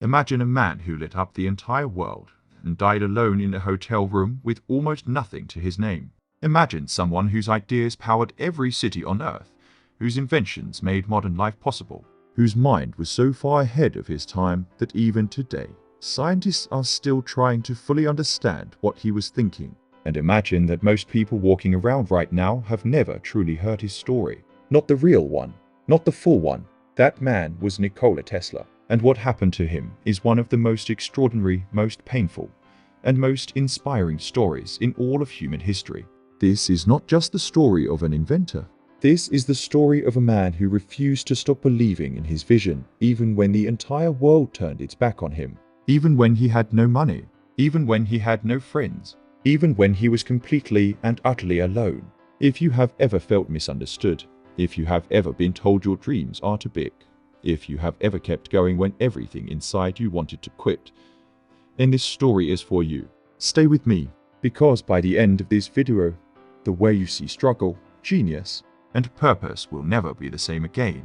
Imagine a man who lit up the entire world and died alone in a hotel room with almost nothing to his name. Imagine someone whose ideas powered every city on Earth, whose inventions made modern life possible, whose mind was so far ahead of his time that even today, scientists are still trying to fully understand what he was thinking. And imagine that most people walking around right now have never truly heard his story. Not the real one, not the full one. That man was Nikola Tesla. And what happened to him is one of the most extraordinary, most painful, and most inspiring stories in all of human history. This is not just the story of an inventor. This is the story of a man who refused to stop believing in his vision, even when the entire world turned its back on him. Even when he had no money. Even when he had no friends. Even when he was completely and utterly alone. If you have ever felt misunderstood, if you have ever been told your dreams are too big, if you have ever kept going when everything inside you wanted to quit, then this story is for you. Stay with me, because by the end of this video, the way you see struggle, genius, and purpose will never be the same again.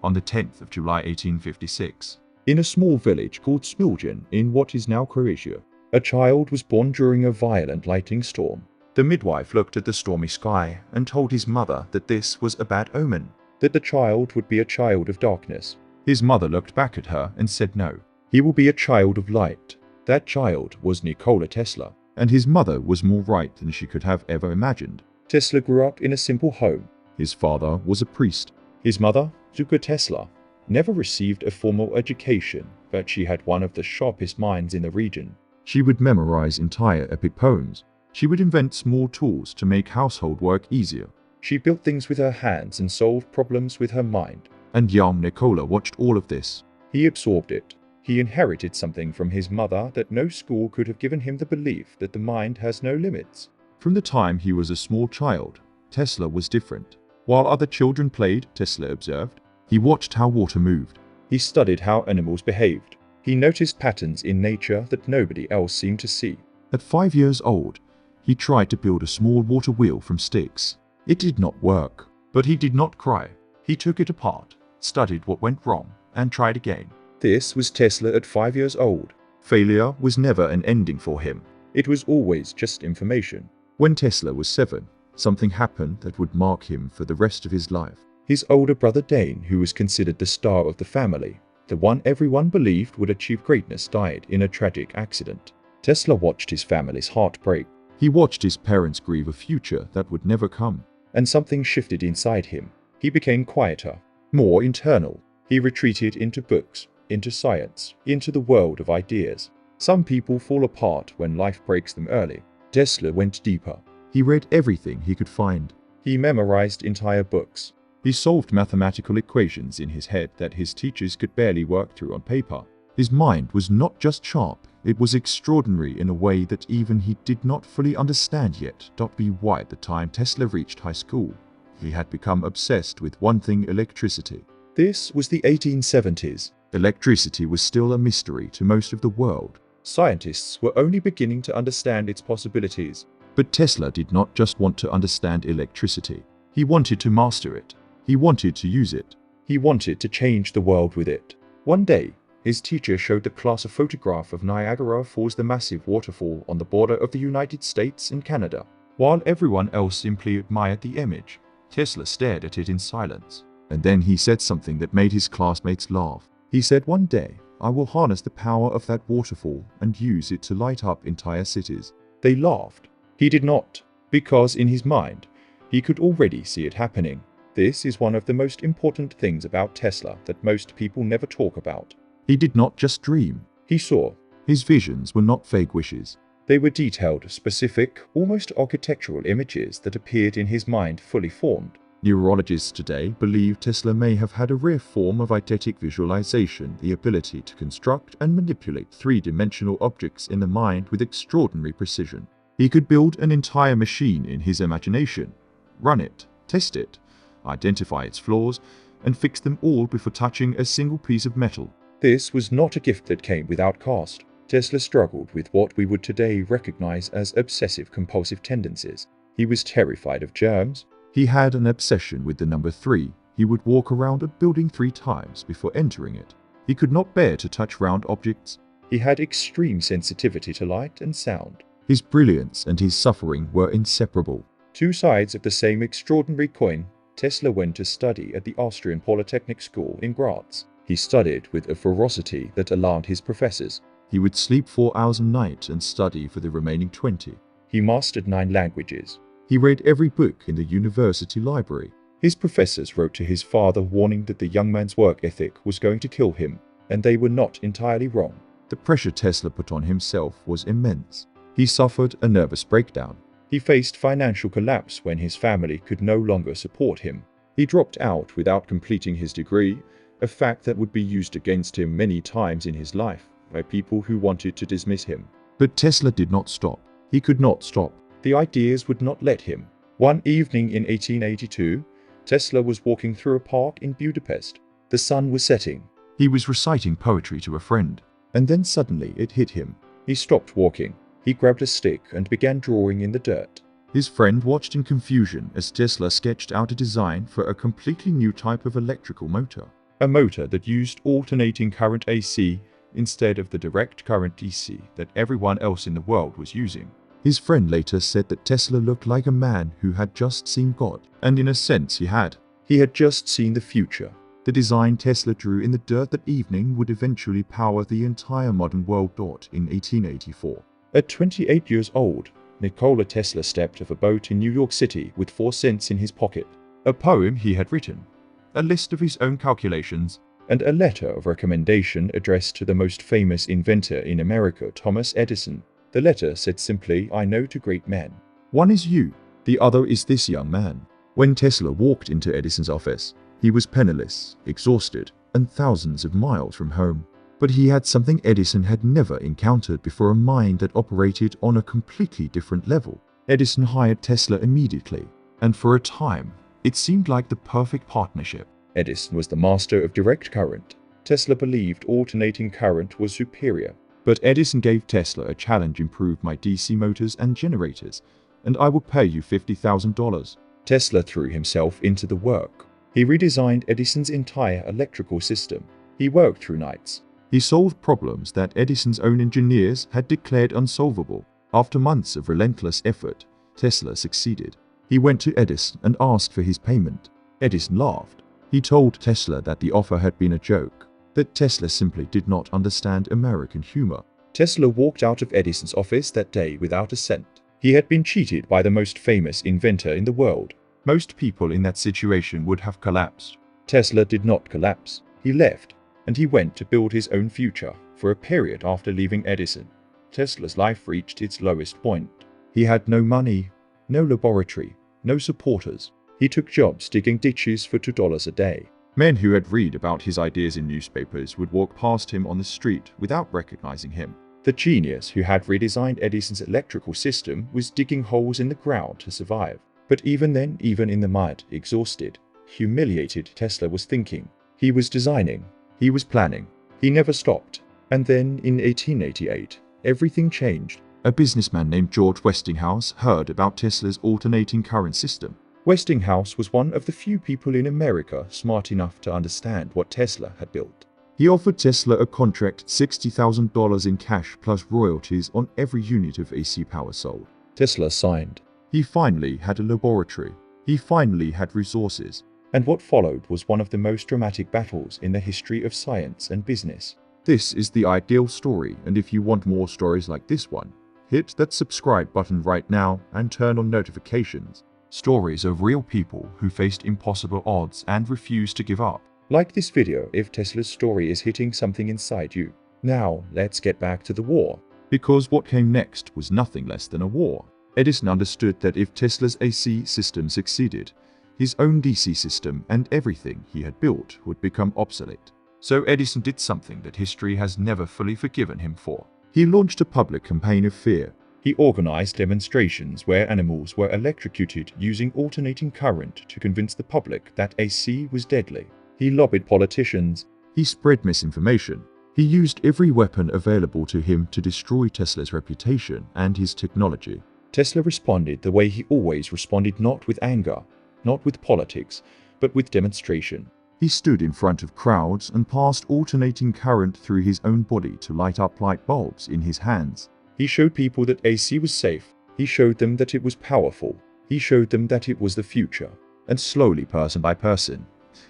On the 10th of July 1856, in a small village called Smiljan in what is now Croatia, a child was born during a violent lightning storm. The midwife looked at the stormy sky and told his mother that this was a bad omen, that the child would be a child of darkness. His mother looked back at her and said no, he will be a child of light. That child was Nikola Tesla, and his mother was more right than she could have ever imagined. Tesla grew up in a simple home. His father was a priest. His mother, Nikola Tesla, never received a formal education, but she had one of the sharpest minds in the region. She would memorize entire epic poems. She would invent small tools to make household work easier. She built things with her hands and solved problems with her mind. And young Nikola watched all of this. He absorbed it. He inherited something from his mother that no school could have given him, the belief that the mind has no limits. From the time he was a small child, Tesla was different. While other children played, Tesla observed. He watched how water moved. He studied how animals behaved. He noticed patterns in nature that nobody else seemed to see. At 5 years old, he tried to build a small water wheel from sticks. It did not work, but he did not cry. He took it apart, studied what went wrong, and tried again. This was Tesla at 5 years old. Failure was never an ending for him. It was always just information. When Tesla was 7, something happened that would mark him for the rest of his life. His older brother Dane, who was considered the star of the family, the one everyone believed would achieve greatness, died in a tragic accident. Tesla watched his family's heart break. He watched his parents grieve a future that would never come. And something shifted inside him. He became quieter, more internal. He retreated into books, into science, into the world of ideas. Some people fall apart when life breaks them early. Tesla went deeper. He read everything he could find. He memorized entire books. He solved mathematical equations in his head that his teachers could barely work through on paper. His mind was not just sharp, it was extraordinary in a way that even he did not fully understand yet. By the time Tesla reached high school, he had become obsessed with one thing: electricity. This was the 1870s. Electricity was still a mystery to most of the world. Scientists were only beginning to understand its possibilities. But Tesla did not just want to understand electricity. He wanted to master it. He wanted to use it. He wanted to change the world with it. One day, his teacher showed the class a photograph of Niagara Falls, the massive waterfall on the border of the United States and Canada. While everyone else simply admired the image, Tesla stared at it in silence. And then he said something that made his classmates laugh. He said, "One day, I will harness the power of that waterfall and use it to light up entire cities." They laughed. He did not, because in his mind, he could already see it happening. This is one of the most important things about Tesla that most people never talk about. He did not just dream. He saw. His visions were not vague wishes. They were detailed, specific, almost architectural images that appeared in his mind fully formed. Neurologists today believe Tesla may have had a rare form of eidetic visualization, the ability to construct and manipulate three-dimensional objects in the mind with extraordinary precision. He could build an entire machine in his imagination, run it, test it, identify its flaws, and fix them all before touching a single piece of metal. This was not a gift that came without cost. Tesla struggled with what we would today recognize as obsessive-compulsive tendencies. He was terrified of germs. He had an obsession with the number 3. He would walk around a building 3 times before entering it. He could not bear to touch round objects. He had extreme sensitivity to light and sound. His brilliance and his suffering were inseparable. Two sides of the same extraordinary coin. Tesla went to study at the Austrian Polytechnic School in Graz. He studied with a ferocity that alarmed his professors. He would sleep 4 hours a night and study for the remaining 20. He mastered 9 languages. He read every book in the university library. His professors wrote to his father warning that the young man's work ethic was going to kill him, and they were not entirely wrong. The pressure Tesla put on himself was immense. He suffered a nervous breakdown. He faced financial collapse when his family could no longer support him. He dropped out without completing his degree, a fact that would be used against him many times in his life by people who wanted to dismiss him. But Tesla did not stop. He could not stop. The ideas would not let him. One evening in 1882, Tesla was walking through a park in Budapest. The sun was setting. He was reciting poetry to a friend, and then suddenly it hit him. He stopped walking. He grabbed a stick and began drawing in the dirt. His friend watched in confusion as Tesla sketched out a design for a completely new type of electrical motor. A motor that used alternating current AC instead of the direct current DC that everyone else in the world was using. His friend later said that Tesla looked like a man who had just seen God, and in a sense he had. He had just seen the future. The design Tesla drew in the dirt that evening would eventually power the entire modern world. In 1884. At 28 years old, Nikola Tesla stepped off a boat in New York City with 4 cents in his pocket, a poem he had written, a list of his own calculations, and a letter of recommendation addressed to the most famous inventor in America, Thomas Edison. The letter said simply, "I know 2 great men. One is you, the other is this young man." When Tesla walked into Edison's office, he was penniless, exhausted, and thousands of miles from home. But he had something Edison had never encountered before, a mind that operated on a completely different level. Edison hired Tesla immediately, and for a time, it seemed like the perfect partnership. Edison was the master of direct current. Tesla believed alternating current was superior. But Edison gave Tesla a challenge: improve my DC motors and generators, and I will pay you $50,000. Tesla threw himself into the work. He redesigned Edison's entire electrical system. He worked through nights. He solved problems that Edison's own engineers had declared unsolvable. After months of relentless effort, Tesla succeeded. He went to Edison and asked for his payment. Edison laughed. He told Tesla that the offer had been a joke, that Tesla simply did not understand American humor. Tesla walked out of Edison's office that day without a cent. He had been cheated by the most famous inventor in the world. Most people in that situation would have collapsed. Tesla did not collapse. He left, and he went to build his own future. For a period after leaving Edison, Tesla's life reached its lowest point. He had no money, no laboratory, no supporters. He took jobs digging ditches for $2 a day. Men who had read about his ideas in newspapers would walk past him on the street without recognizing him. The genius who had redesigned Edison's electrical system was digging holes in the ground to survive. But even then, even in the mud, exhausted, humiliated, Tesla was thinking. He was designing. He was planning. He never stopped. And then, in 1888, everything changed. A businessman named George Westinghouse heard about Tesla's alternating current system. Westinghouse was one of the few people in America smart enough to understand what Tesla had built. He offered Tesla a contract, $60,000 in cash plus royalties on every unit of AC power sold. Tesla signed. He finally had a laboratory. He finally had resources. And what followed was one of the most dramatic battles in the history of science and business. This is the ideal story, and if you want more stories like this one, hit that subscribe button right now and turn on notifications. Stories of real people who faced impossible odds and refused to give up. Like this video if Tesla's story is hitting something inside you. Now, let's get back to the war. Because what came next was nothing less than a war. Edison understood that if Tesla's AC system succeeded, his own DC system and everything he had built would become obsolete. So Edison did something that history has never fully forgiven him for. He launched a public campaign of fear. He organized demonstrations where animals were electrocuted using alternating current to convince the public that AC was deadly. He lobbied politicians. He spread misinformation. He used every weapon available to him to destroy Tesla's reputation and his technology. Tesla responded the way he always responded, not with anger, not with politics, but with demonstration. He stood in front of crowds and passed alternating current through his own body to light up light bulbs in his hands. He showed people that AC was safe. He showed them that it was powerful. He showed them that it was the future. And slowly, person by person,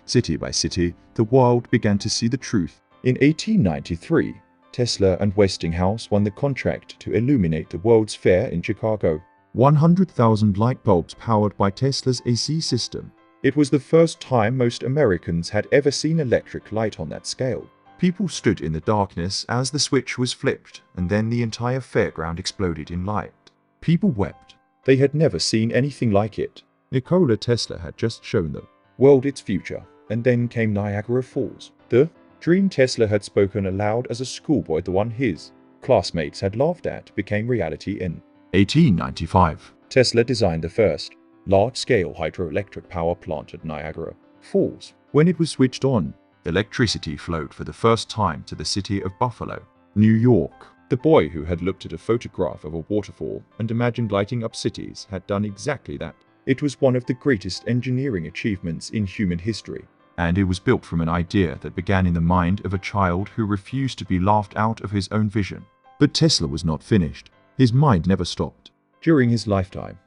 city by city, the world began to see the truth. In 1893, Tesla and Westinghouse won the contract to illuminate the World's Fair in Chicago. 100,000 light bulbs powered by Tesla's AC system. It was the first time most Americans had ever seen electric light on that scale. People stood in the darkness as the switch was flipped, and then the entire fairground exploded in light. People wept. They had never seen anything like it. Nikola Tesla had just shown the world its future, and then came Niagara Falls. The dream Tesla had spoken aloud as a schoolboy, the one his classmates had laughed at, became reality in 1895. Tesla designed the first large-scale hydroelectric power plant at Niagara Falls. When it was switched on, electricity flowed for the first time to the city of Buffalo, New York. The boy who had looked at a photograph of a waterfall and imagined lighting up cities had done exactly that. It was one of the greatest engineering achievements in human history. And it was built from an idea that began in the mind of a child who refused to be laughed out of his own vision. But Tesla was not finished. His mind never stopped. During his lifetime,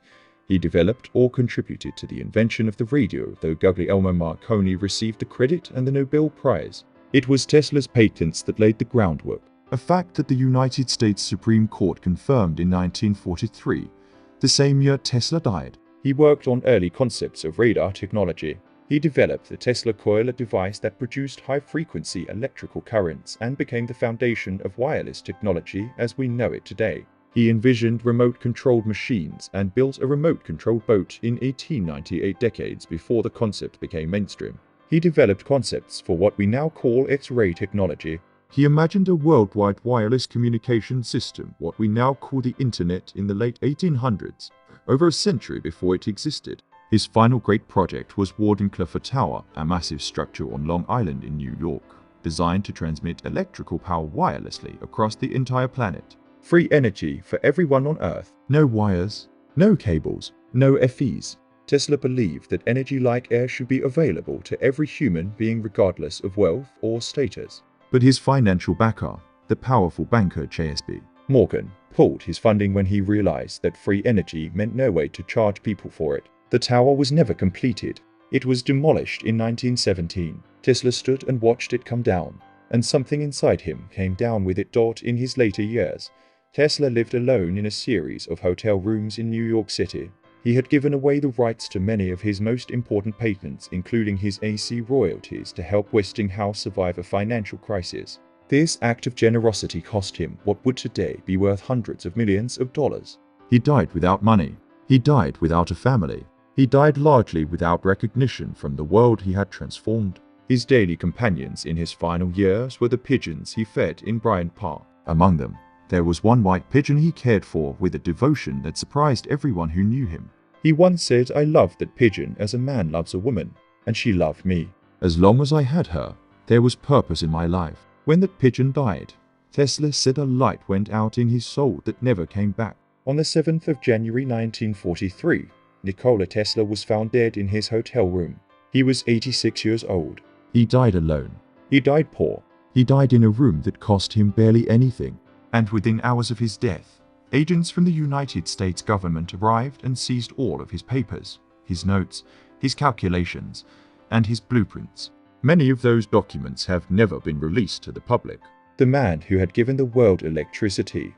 he developed or contributed to the invention of the radio, though Guglielmo Marconi received the credit and the Nobel Prize. It was Tesla's patents that laid the groundwork, a fact that the United States Supreme Court confirmed in 1943, the same year Tesla died. He worked on early concepts of radar technology. He developed the Tesla coil, a device that produced high-frequency electrical currents and became the foundation of wireless technology as we know it today. He envisioned remote-controlled machines and built a remote-controlled boat in 1898, decades before the concept became mainstream. He developed concepts for what we now call X-ray technology. He imagined a worldwide wireless communication system, what we now call the Internet, in the late 1800s, over a century before it existed. His final great project was Wardenclyffe Tower, a massive structure on Long Island in New York, designed to transmit electrical power wirelessly across the entire planet. Free energy for everyone on Earth. No wires, no cables, no FEs. Tesla believed that energy like air should be available to every human being regardless of wealth or status. But his financial backer, the powerful banker JSB Morgan, pulled his funding when he realized that free energy meant no way to charge people for it. The tower was never completed. It was demolished in 1917. Tesla stood and watched it come down, and something inside him came down with it. In his later years, Tesla lived alone in a series of hotel rooms in New York City. He had given away the rights to many of his most important patents, including his AC royalties, to help Westinghouse survive a financial crisis. This act of generosity cost him what would today be worth hundreds of millions of dollars. He died without money. He died without a family. He died largely without recognition from the world he had transformed. His daily companions in his final years were the pigeons he fed in Bryant Park. Among them, there was one white pigeon he cared for with a devotion that surprised everyone who knew him. He once said, "I loved that pigeon as a man loves a woman, and she loved me. As long as I had her, there was purpose in my life." When that pigeon died, Tesla said a light went out in his soul that never came back. On the 7th of January 1943, Nikola Tesla was found dead in his hotel room. He was 86 years old. He died alone. He died poor. He died in a room that cost him barely anything. And within hours of his death, agents from the United States government arrived and seized all of his papers, his notes, his calculations, and his blueprints. Many of those documents have never been released to the public. The man who had given the world electricity,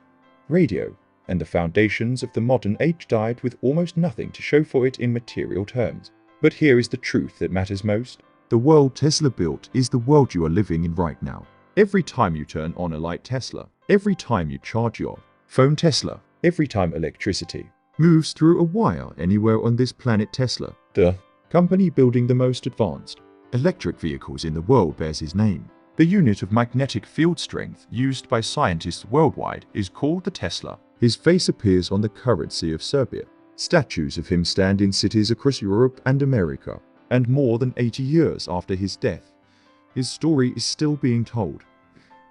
radio, and the foundations of the modern age died with almost nothing to show for it in material terms. But here is the truth that matters most. The world Tesla built is the world you are living in right now. Every time you turn on a light, Tesla. Every time you charge your phone, Tesla. Every time electricity moves through a wire anywhere on this planet, Tesla. The company building the most advanced electric vehicles in the world bears his name. The unit of magnetic field strength used by scientists worldwide is called the Tesla. His face appears on the currency of Serbia. Statues of him stand in cities across Europe and America. And more than 80 years after his death, his story is still being told.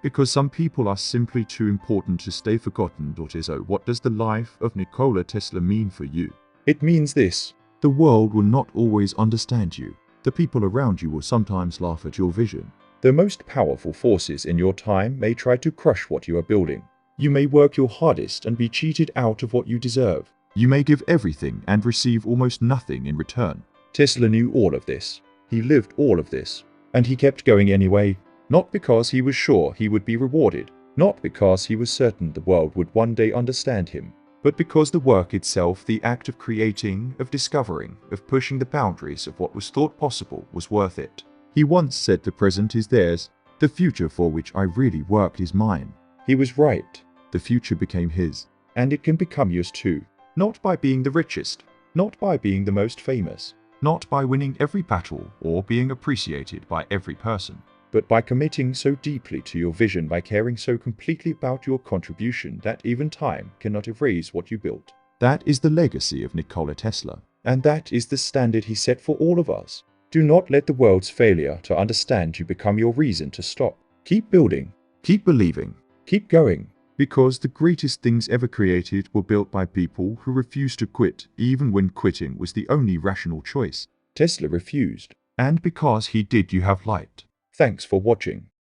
Because some people are simply too important to stay forgotten. So what does the life of Nikola Tesla mean for you? It means this: the world will not always understand you. The people around you will sometimes laugh at your vision. The most powerful forces in your time may try to crush what you are building. You may work your hardest and be cheated out of what you deserve. You may give everything and receive almost nothing in return. Tesla knew all of this. He lived all of this. And he kept going anyway, not because he was sure he would be rewarded, not because he was certain the world would one day understand him, but because the work itself, the act of creating, of discovering, of pushing the boundaries of what was thought possible, was worth it. He once said, "The present is theirs, the future for which I really worked is mine." He was right. The future became his, and it can become yours too. Not by being the richest, not by being the most famous, not by winning every battle or being appreciated by every person, but by committing so deeply to your vision, by caring so completely about your contribution that even time cannot erase what you built. That is the legacy of Nikola Tesla, and that is the standard he set for all of us. Do not let the world's failure to understand you become your reason to stop. Keep building, keep believing, keep going, because the greatest things ever created were built by people who refused to quit, even when quitting was the only rational choice. Tesla refused, and because he did, you have light. Thanks for watching.